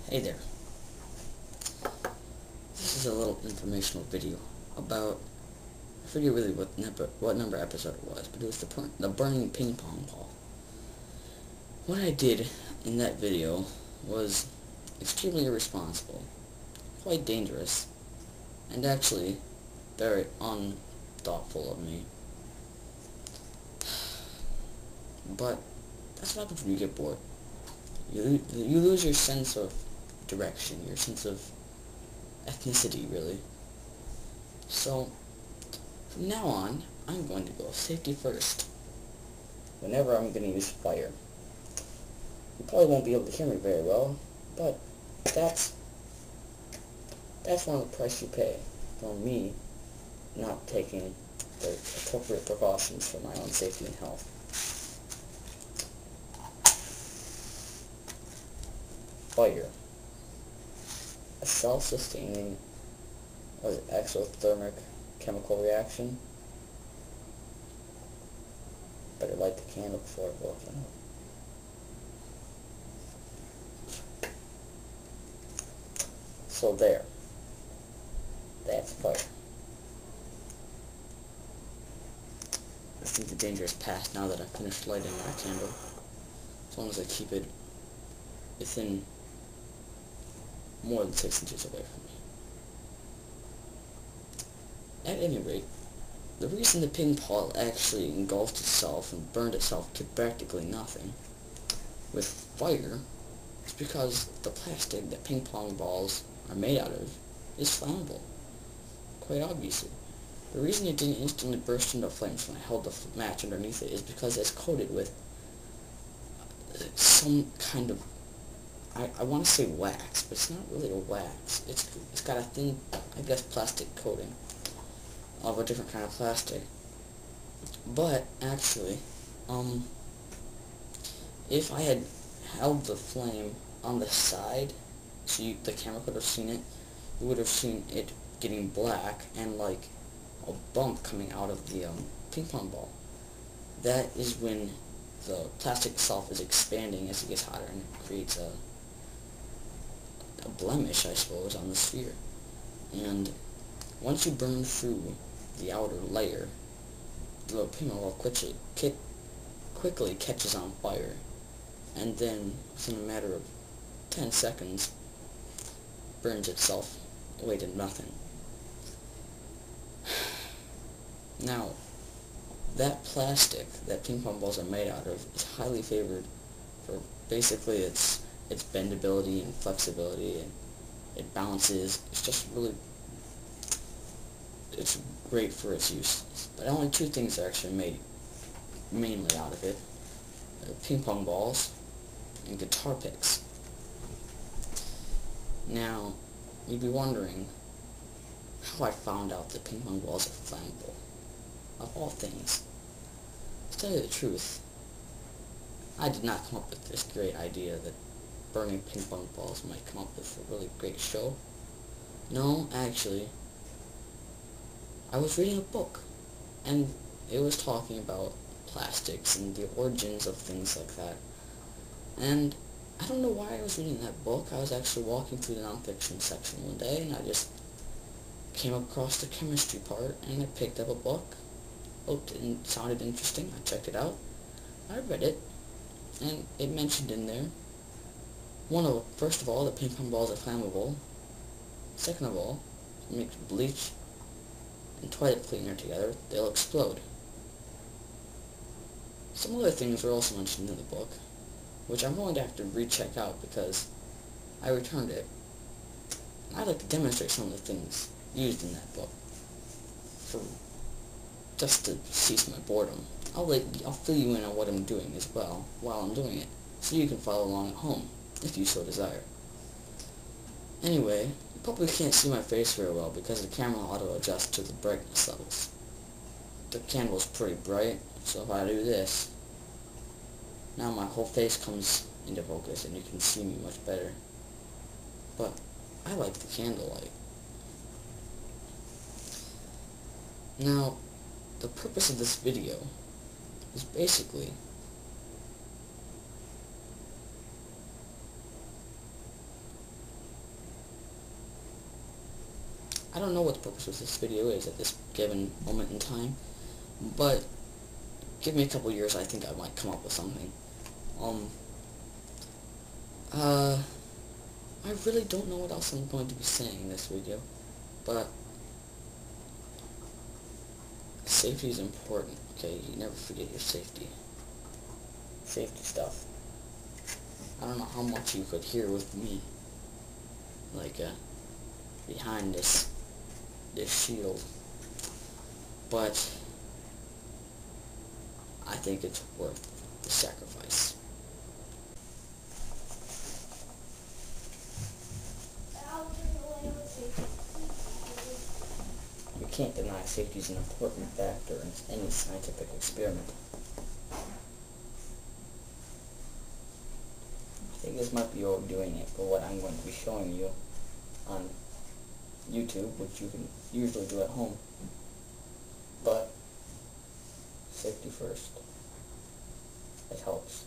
Hey there. This is a little informational video about, I forget really what number episode it was, but it was the burning ping pong ball. What I did in that video was extremely irresponsible, quite dangerous, and actually very unthoughtful of me. But that's what happens when you get bored. You lose your sense of direction, your sense of ethnicity, really. So, from now on, I'm going to go safety first whenever I'm going to use fire. You probably won't be able to hear me very well, but that's one of the price you pay for me not taking the appropriate precautions for my own safety and health. Fire. A self-sustaining, exothermic chemical reaction. Better light the candle before it blows out. So there. That's fire. I think the danger is past now that I've finished lighting my candle. As long as I keep it within more than 6 inches away from me. At any rate, the reason the ping pong actually engulfed itself and burned itself to practically nothing with fire is because the plastic that ping pong balls are made out of is flammable, quite obviously. The reason it didn't instantly burst into flames when I held the match underneath it is because it's coated with some kind of, I want to say wax, but it's not really a wax. It's got a thin, I guess, plastic coating of a different kind of plastic. But actually, if I had held the flame on the side, so the camera could have seen it, you would have seen it getting black and like a bump coming out of the ping pong ball. That is when the plastic itself is expanding as it gets hotter, and it creates a blemish, I suppose, on the sphere. And once you burn through the outer layer, the ping pong ball quickly catches on fire, and then within a matter of 10 seconds burns itself away to nothing. Now, that plastic that ping pong balls are made out of is highly favored for basically its bendability and flexibility, and it bounces. It's just really, it's great for its use. But only two things are actually made mainly out of it: ping pong balls and guitar picks. Now, you'd be wondering how I found out that ping pong balls are flammable. Of all things, to tell you the truth, I did not come up with this great idea that burning ping pong balls might come up with a really great show. No, actually, I was reading a book, and it was talking about plastics and the origins of things like that. And I don't know why I was reading that book. I was actually walking through the nonfiction section one day, and I just came across the chemistry part, and I picked up a book. Looked and sounded interesting. I checked it out. I read it, and it mentioned in there, first of all, the ping pong balls are flammable. Second of all, mix bleach and toilet cleaner together, they'll explode. Some other things were also mentioned in the book, which I'm going to have to recheck out because I returned it. I'd like to demonstrate some of the things used in that book, just to cease my boredom. I'll fill you in on what I'm doing as well while I'm doing it, so you can follow along at home, if you so desire. Anyway, you probably can't see my face very well because the camera auto-adjusts to the brightness levels. The candle's pretty bright, so if I do this, now my whole face comes into focus and you can see me much better. But I like the candlelight. Now, the purpose of this video is basically I don't know what the purpose of this video is at this given moment in time, but give me a couple years, I think I might come up with something. I really don't know what else I'm going to be saying in this video, but safety is important, okay? You never forget your safety. Safety stuff. I don't know how much you could hear with me, like, behind this shield, but I think it's worth the sacrifice. You can't deny safety is an important factor in any scientific experiment. I think this might be overdoing it for what I'm going to be showing you on YouTube, which you can usually do at home. But safety first. It helps.